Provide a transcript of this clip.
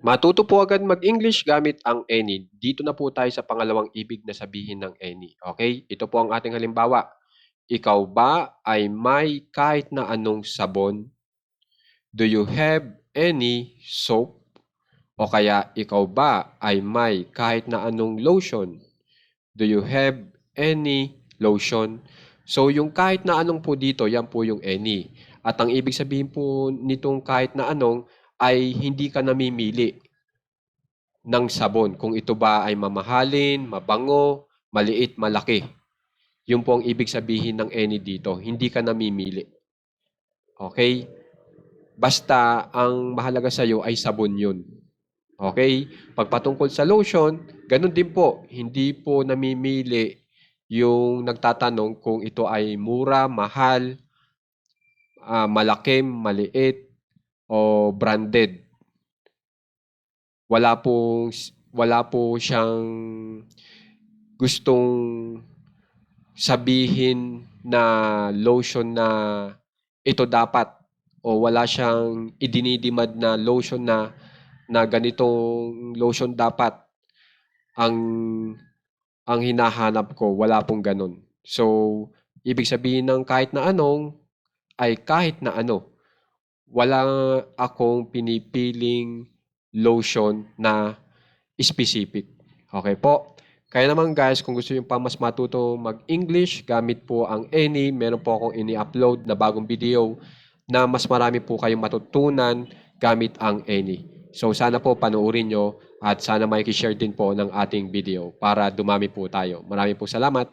Matuto po agad mag-English gamit ang any. Dito na po tayo sa pangalawang ibig na sabihin ng any. Okay? Ito po ang ating halimbawa. Ikaw ba ay may kahit na anong sabon? Do you have any soap? O kaya ikaw ba ay may kahit na anong lotion? Do you have any lotion? So yung kahit na anong po dito, yan po yung any. At ang ibig sabihin po nitong kahit na anong ay hindi ka namimili ng sabon. Kung ito ba ay mamahalin, mabango, maliit, malaki. Yun po ang ibig sabihin ng any dito. Hindi ka namimili. Okay? Basta ang mahalaga sa iyo ay sabon yun. Okay? Pagpatungkol sa lotion, ganun din po. Hindi po namimili yung nagtatanong kung ito ay mura, mahal, malakim, maliit, o branded. Wala po siyang gustong sabihin na lotion na ito dapat o wala siyang idinidimad na lotion na ganitong lotion dapat ang hinahanap ko, wala pong ganun. So, ibig sabihin ng kahit na anong ay kahit na ano. Wala akong pinipiling lotion na specific. Okay po? Kaya naman guys, kung gusto nyo pa mas matuto mag-English, gamit po ang any. Meron po akong ini-upload na bagong video na mas marami po kayong matutunan gamit ang any. So sana po panoorin nyo at sana makikishare din po ng ating video para dumami po tayo. Marami po salamat.